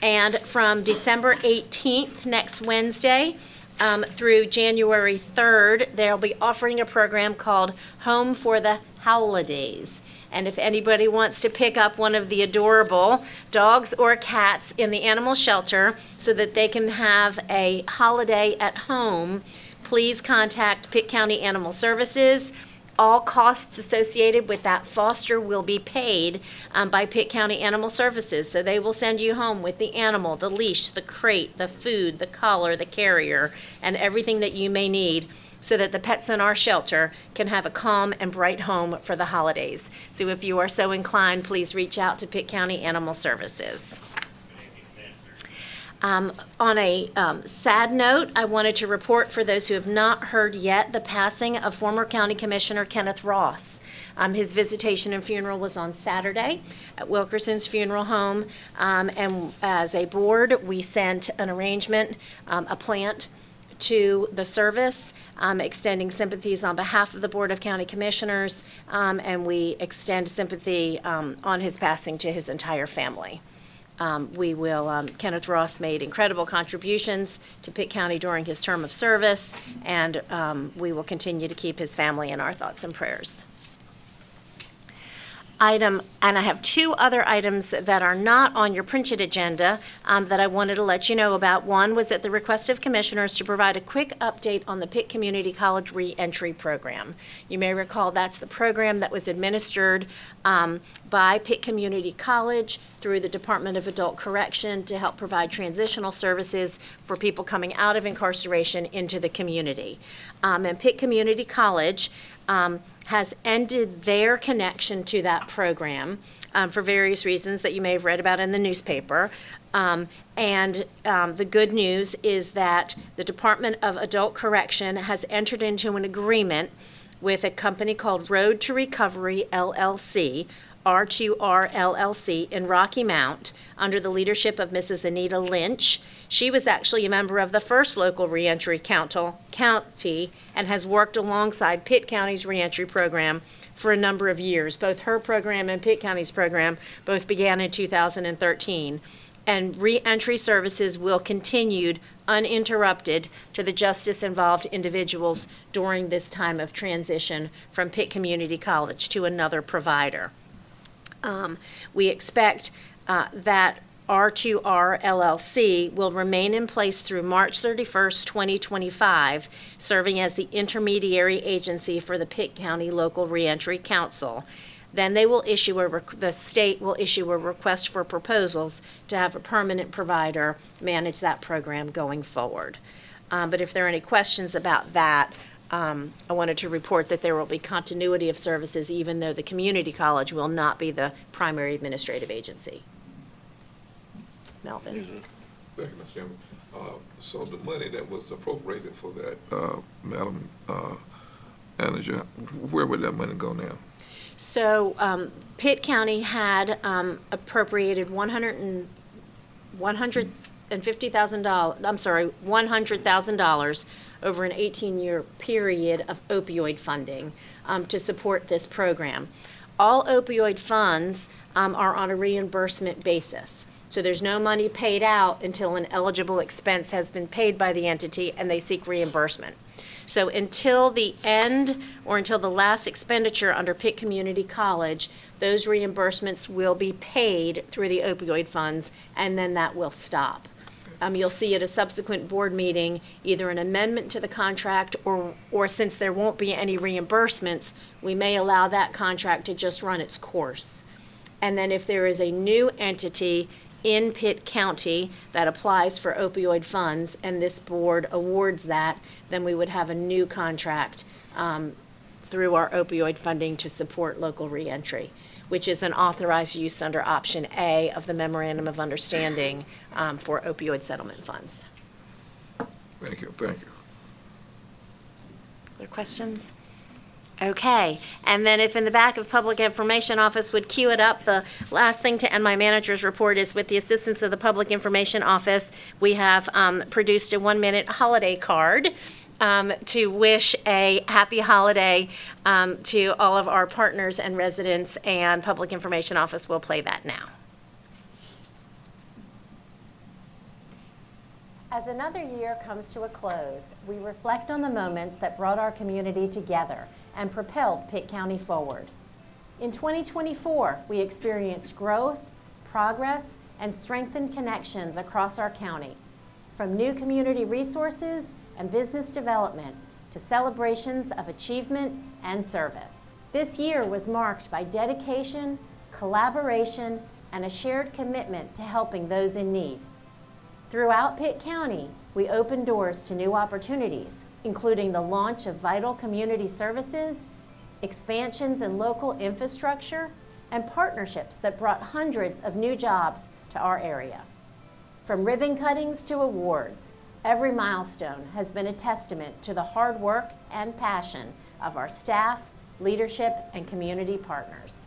And from December 18th, next Wednesday, through January 3rd, they'll be offering a program called Home for the Holidays. And if anybody wants to pick up one of the adorable dogs or cats in the animal shelter so that they can have a holiday at home, please contact Pitt County Animal Services. All costs associated with that foster will be paid by Pitt County Animal Services. So they will send you home with the animal, the leash, the crate, the food, the collar, the carrier, and everything that you may need so that the pets in our shelter can have a calm and bright home for the holidays. So if you are so inclined, please reach out to Pitt County Animal Services. On a sad note, I wanted to report for those who have not heard yet the passing of former County Commissioner Kenneth Ross. His visitation and funeral was on Saturday at Wilkerson's Funeral Home, and as a board, we sent an arrangement, a plant to the service, extending sympathies on behalf of the Board of County Commissioners, and we extend sympathy on his passing to his entire family. Kenneth Ross made incredible contributions to Pitt County during his term of service, and we will continue to keep his family in our thoughts and prayers. And I have 2 other items that are not on your printed agenda that I wanted to let you know about. One was at the request of commissioners to provide a quick update on the Pitt Community College Reentry Program. You may recall that's the program that was administered by Pitt Community College through the Department of Adult Correction to help provide transitional services for people coming out of incarceration into the community. And Pitt Community College has ended their connection to that program for various reasons that you may have read about in the newspaper. The good news is that the Department of Adult Correction has entered into an agreement with a company called Road to Recovery LLC, R2R LLC, in Rocky Mount, under the leadership of Mrs. Anita Lynch. She was actually a member of the first local reentry county and has worked alongside Pitt County's reentry program for a number of years. Both her program and Pitt County's program both began in 2013. And reentry services will continue uninterrupted to the justice-involved individuals during this time of transition from Pitt Community College to another provider. We expect that R2R LLC will remain in place through March 31st, 2025, serving as the intermediary agency for the Pitt County Local Reentry Council. Then they will issue the state will issue a request for proposals to have a permanent provider manage that program going forward. But if there are any questions about that, I wanted to report that there will be continuity of services even though the community college will not be the primary administrative agency. Melvin. Thank you, Mr. Chairman. So the money that was appropriated for that, Madam Manager, where would that money go now? So Pitt County had appropriated $100,000 over an 18-year period of opioid funding to support this program. All opioid funds are on a reimbursement basis. So there's no money paid out until an eligible expense has been paid by the entity and they seek reimbursement. So until the end or until the last expenditure under Pitt Community College, those reimbursements will be paid through the opioid funds, and then that will stop. You'll see at a subsequent board meeting either an amendment to the contract or since there won't be any reimbursements, we may allow that contract to just run its course. And then if there is a new entity in Pitt County that applies for opioid funds and this board awards that, then we would have a new contract through our opioid funding to support local reentry, which is an authorized use under option A of the Memorandum of Understanding for opioid settlement funds. Thank you, thank you. Other questions? Okay, and then if in the back of Public Information Office would cue it up, the last thing to end my manager's report is with the assistance of the Public Information Office, we have produced a 1-minute holiday card to wish a happy holiday to all of our partners and residents, and Public Information Office will play that now. As another year comes to a close, we reflect on the moments that brought our community together and propelled Pitt County forward. In 2024, we experienced growth, progress, and strengthened connections across our county, from new community resources and business development to celebrations of achievement and service. This year was marked by dedication, collaboration, and a shared commitment to helping those in need. Throughout Pitt County, we opened doors to new opportunities, including the launch of vital community services, expansions in local infrastructure, and partnerships that brought hundreds of new jobs to our area. From ribbon cuttings to awards, every milestone has been a testament to the hard work and passion of our staff, leadership, and community partners.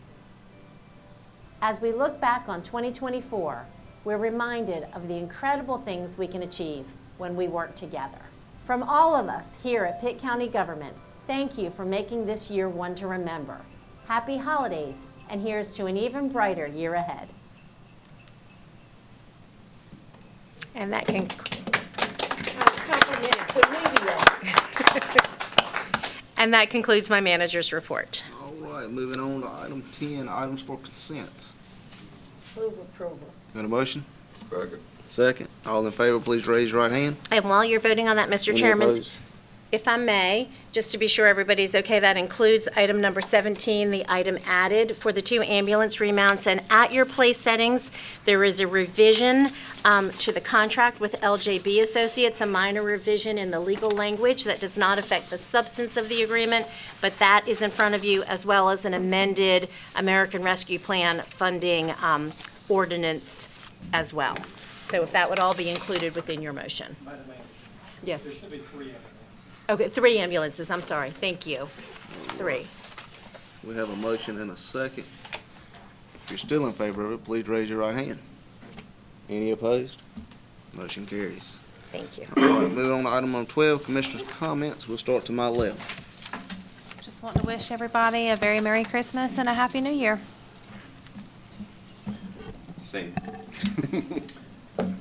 As we look back on 2024, we're reminded of the incredible things we can achieve when we work together. From all of us here at Pitt County Government, thank you for making this year one to remember. Happy holidays, and here's to an even brighter year ahead. And that can... And that concludes my manager's report. All right, moving on to item 10, items for consent. Move approval. Got a motion? Second. Second. All in favor, please raise your right hand. And while you're voting on that, Mr. Any Chairman, opposed? if I may, just to be sure everybody's okay, that includes item number 17, the item added for the 2 ambulance remounts. And at your place settings, there is a revision to the contract with LJB Associates, a minor revision in the legal language that does not affect the substance of the agreement, but that is in front of you, as well as an amended American Rescue Plan funding ordinance as well. So if that would all be included within your motion. Madam Manager, Yes. there should be 3 ambulances. Okay, 3 ambulances, I'm sorry, thank you. 3. We have a motion and a second. If you're still in favor of it, please raise your right hand. Any opposed? Motion carries. Thank you. All right, moving on to item number 12, Commissioners' comments. We'll start to my left. Just want to wish everybody a very Merry Christmas and a Happy New Year. Same.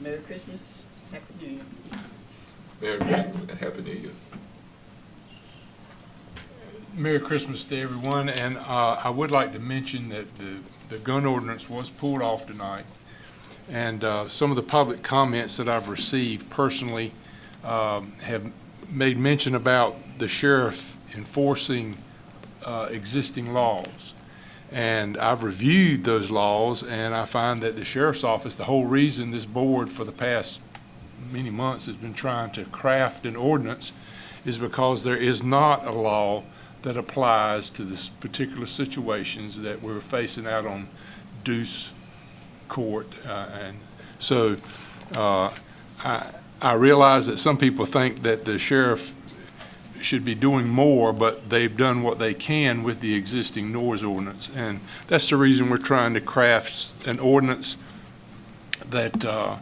Merry Christmas, Happy New Year. Merry Christmas and Happy New Year. Merry Christmas to everyone, and I would like to mention that the gun ordinance was pulled off tonight, and some of the public comments that I've received personally have made mention about the sheriff enforcing existing laws. And I've reviewed those laws, and I find that the sheriff's office, the whole reason this board for the past many months has been trying to craft an ordinance is because there is not a law that applies to this particular situations that we're facing out on Deuce Court. And so I realize that some people think that the sheriff should be doing more, but they've done what they can with the existing noise ordinance. And that's the reason we're trying to craft an ordinance that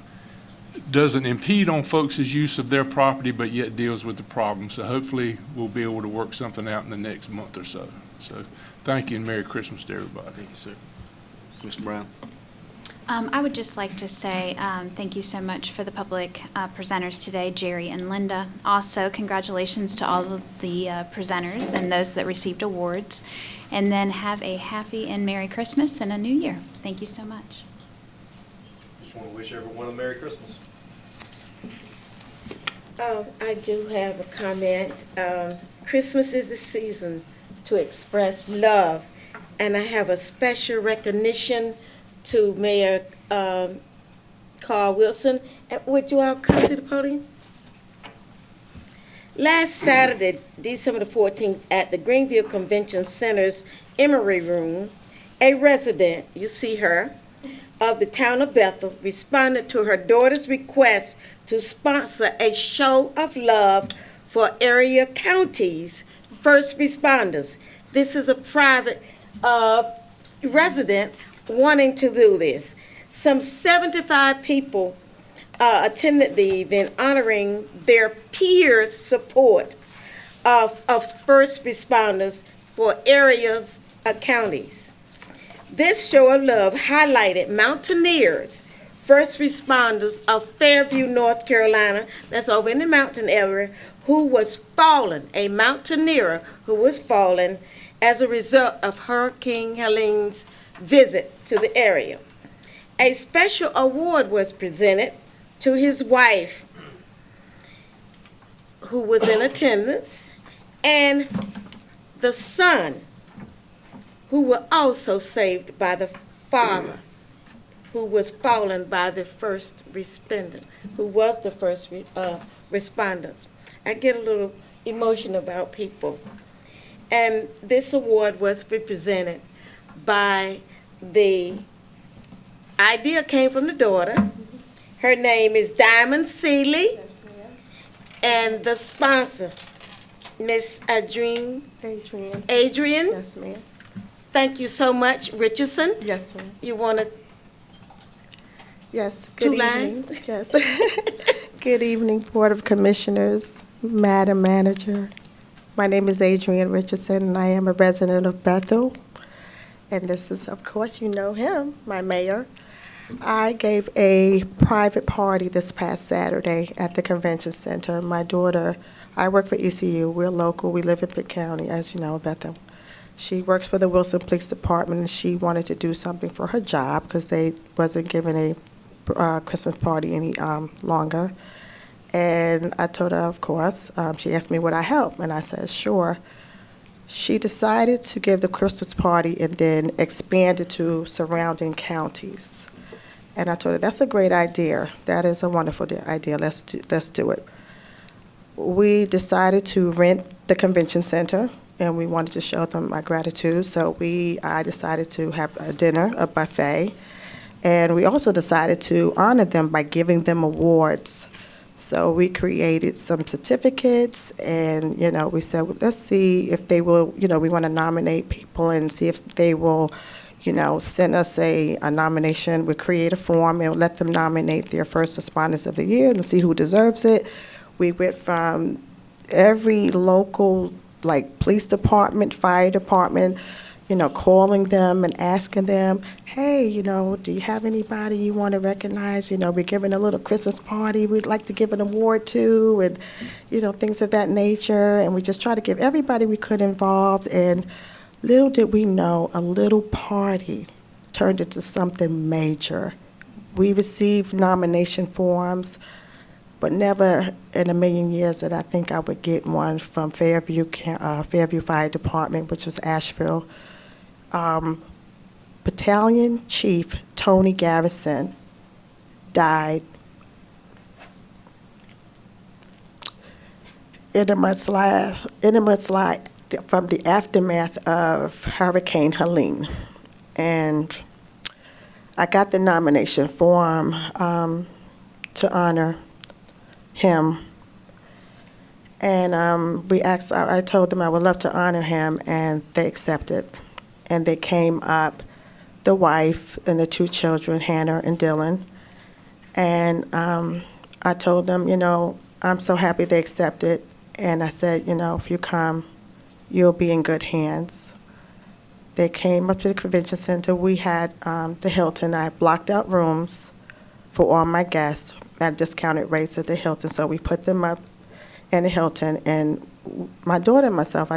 doesn't impede on folks' use of their property, but yet deals with the problem. So hopefully we'll be able to work something out in the next month or so. So thank you and Merry Christmas to everybody. Thank you, sir. Mr. Brown. I would just like to say thank you so much for the public presenters today, Jerry and Linda. Also, congratulations to all of the presenters and those that received awards. And then have a happy and Merry Christmas and a New Year. Thank you so much. Just want to wish everyone a Merry Christmas. I do have a comment. Christmas is the season to express love, and I have a special recognition to Mayor Carl Wilson. Would you all come to the podium? Last Saturday, December the 14th, at the Greenville Convention Center's Emery Room, a resident, you see her, of the town of Bethel responded to her daughter's request to sponsor a show of love for area counties' first responders. This is a private resident wanting to do this. Some 75 people attended the event honoring their peers' support of first responders for areas, counties. This show of love highlighted mountaineers, first responders of Fairview, North Carolina, that's over in the mountain area, who was fallen, a mountaineer who was fallen as a result of Hurricane Helene's visit to the area. A special award was presented to his wife, who was in attendance, and the son, who were also saved by the father, who was fallen by the first respondent, who was the first responders. I get a little emotional about people. And this award was presented by the idea came from the daughter. Her name is Diamond Seeley. Yes, ma'am. And the sponsor, Miss Adrienne. Adrian. Yes, ma'am. Thank you so much. Richardson? Yes, ma'am. You want to? Yes, Two good evening. lines? Yes. Good evening, Board of Commissioners, Madam Manager. My name is Adrienne Richardson, and I am a resident of Bethel. And this is, of course, you know him, my mayor. I gave a private party this past Saturday at the convention center. My daughter, I work for ECU. We're local. We live in Pitt County, as you know, Bethel. She works for the Wilson Police Department, and she wanted to do something for her job because they wasn't giving a Christmas party any longer. And I told her, of course. She asked me would I help, and I said, sure. She decided to give the Christmas party and then expand it to surrounding counties. And I told her, that's a great idea. That is a wonderful idea. Let's do it. We decided to rent the convention center, and we wanted to show them my gratitude. So I decided to have a dinner, a buffet, and we also decided to honor them by giving them awards. So we created some certificates, and, we said, well, let's see if they will, we want to nominate people and see if they will, send us a nomination. We create a form and let them nominate their first responders of the year and see who deserves it. We went from every local, like police department, fire department, calling them and asking them, hey, do you have anybody you want to recognize? We're giving a little Christmas party we'd like to give an award to, and, things of that nature. And we just try to give everybody we could involved. And little did we know, a little party turned into something major. We received nomination forms, but never in a million years that I think I would get one from Fairview Fire Department, which was Asheville. Battalion Chief Tony Garrison died in a mudslide from the aftermath of Hurricane Helene. And I got the nomination form to honor him. And I told them I would love to honor him, and they accepted. And they came up, the wife and the two children, Hannah and Dylan. And I told them, I'm so happy they accepted. And I said, if you come, you'll be in good hands. They came up to the convention center. We had the Hilton. I blocked out rooms for all my guests at discounted rates at the Hilton. So we put them up in the Hilton. And my daughter and myself,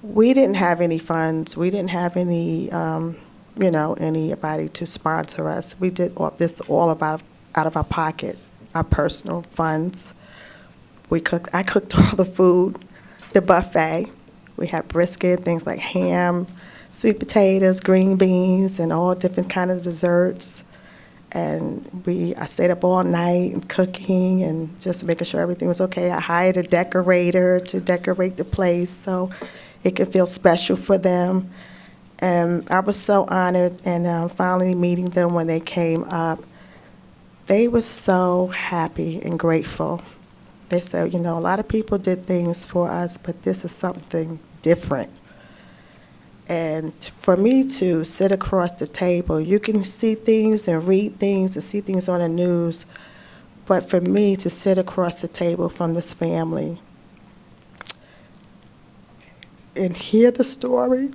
we didn't have any funds. We didn't have any, anybody to sponsor us. We did all this out of our pocket, our personal funds. I cooked all the food, the buffet. We had brisket, things like ham, sweet potatoes, green beans, and all different kinds of desserts. And I stayed up all night and cooking and just making sure everything was okay. I hired a decorator to decorate the place so it could feel special for them. And I was so honored, and finally meeting them when they came up, they were so happy and grateful. They said, a lot of people did things for us, but this is something different. And for me to sit across the table, you can see things and read things and see things on the news, but for me to sit across the table from this family and hear the story,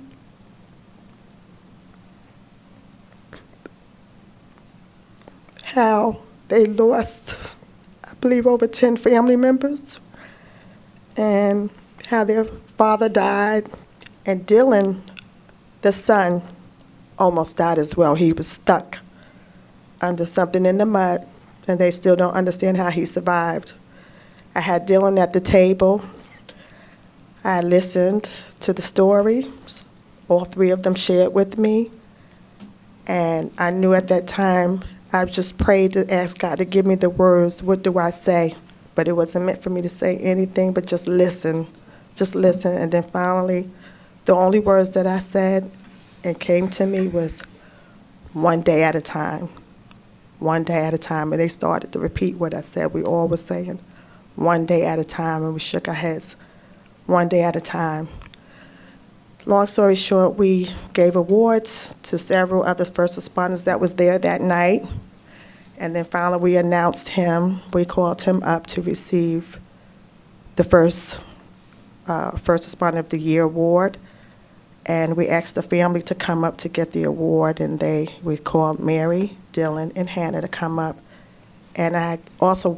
how they lost, I believe, over 10 family members, and how their father died, and Dylan, the son, almost died as well. He was stuck under something in the mud, and they still don't understand how he survived. I had Dylan at the table. I listened to the stories. All three of them shared with me. And I knew at that time, I just prayed to ask God to give me the words, what do I say? But it wasn't meant for me to say anything, but just listen. Just listen. And then finally, the only words that I said and came to me was, one day at a time. One day at a time. And they started to repeat what I said. We all were saying, one day at a time, and we shook our heads. One day at a time. Long story short, we gave awards to several other first responders that was there that night. And then finally we announced him. We called him up to receive the first Responder of the Year award. And we asked the family to come up to get the award, and we called Mary, Dylan, and Hannah to come up. And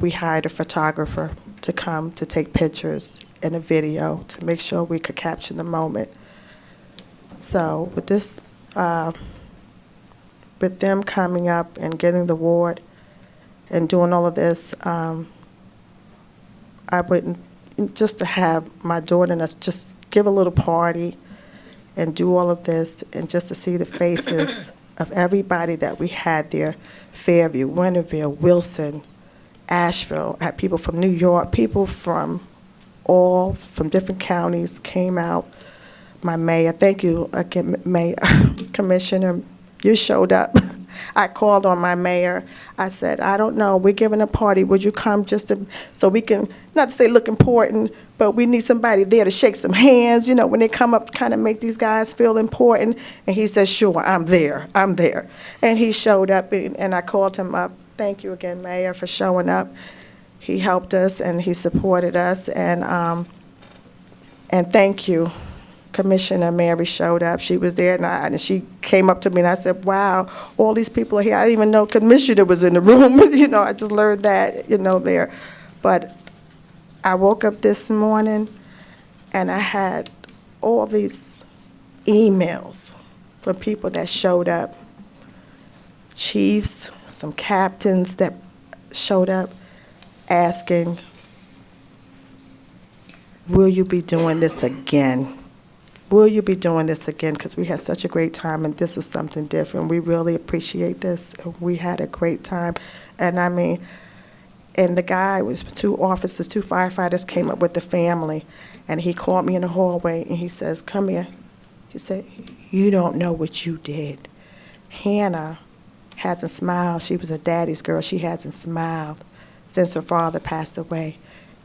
we hired a photographer to come to take pictures and a video to make sure we could capture the moment. So with this, with them coming up and getting the award and doing all of this, I wouldn't, just to have my daughter and us just give a little party and do all of this, and just to see the faces of everybody that we had there, Fairview, Winterville, Wilson, Asheville. I had people from New York, people from different counties came out. My mayor, thank you again, Mayor, Commissioner, you showed up. I called on my mayor. I said, I don't know, we're giving a party. Would you come so we can, not to say look important, but we need somebody there to shake some hands, when they come up, kind of make these guys feel important. And he said, sure, I'm there. And he showed up, and I called him up. Thank you again, Mayor, for showing up. He helped us, and he supported us, and thank you. Commissioner Mary showed up. She was there, and she came up to me, and I said, wow, all these people are here. I didn't even know Commissioner was in the room. I just learned that, there. But I woke up this morning, and I had all these emails from people that showed up, chiefs, some captains that showed up asking, will you be doing this again? Will you be doing this again? Because we had such a great time, and this is something different. We really appreciate this. We had a great time. And and the guy was 2 officers, 2 firefighters came up with the family, and he called me in the hallway, and he says, come here. He said, you don't know what you did. Hannah hasn't smiled. She was a daddy's girl. She hasn't smiled since her father passed away.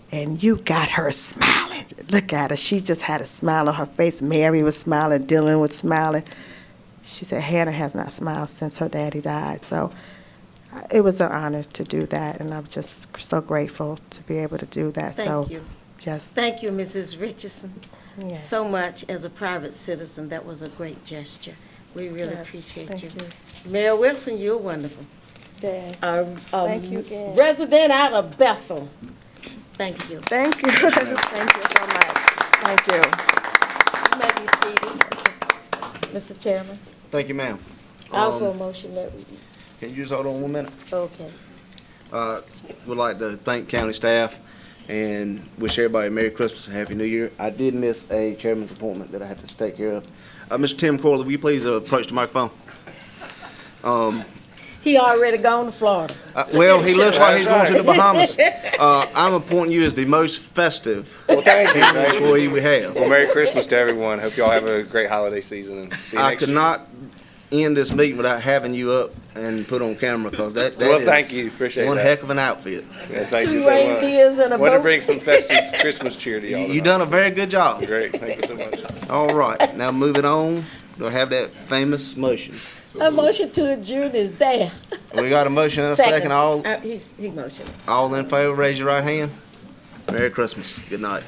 And you got her smiling. Look at her. She just had a smile on her face. Mary was smiling. Dylan was smiling. She said Hannah has not smiled since her daddy died. So it was an honor to do that, and I'm just so grateful to be able to do that. Thank you. Yes. Thank you, Mrs. Richardson. Yes. So much as a private citizen. That was a great gesture. We really Yes, appreciate thank you. you. Mayor Wilson, you're wonderful. Yes. Thank you again. Resident out of Bethel. Thank you. Thank you. Thank you so much. Thank you. You may be seated. Mr. Chairman, Thank you, ma'am. I'll for a motion that we, Can you just hold on 1 minute? okay. Would like to thank county staff and wish everybody a Merry Christmas and Happy New Year. I did miss a chairman's appointment that I had to take care of. Mr. Tim Corley, will you please approach the microphone? He already gone to Florida. Well, he looks like he's going to the Bahamas. I'm appointing you as the most festive employee we have. Well, Merry Christmas to everyone. Hope y'all have a great holiday season, and see you I next could year. not end this meeting without having you up and put on camera, because that Well, is thank you. Appreciate one that. heck of an outfit. Yeah, thank 2 you so much. reindeers and a Want to boat. bring some festive Christmas cheer to y'all. You tonight. done a very good job. Great. Thank you so much. All right, now moving on, do I have that famous motion? A motion to adjourn is there. We got a motion and a second. All He motioned. in favor, raise your right hand. Merry Christmas. Good night.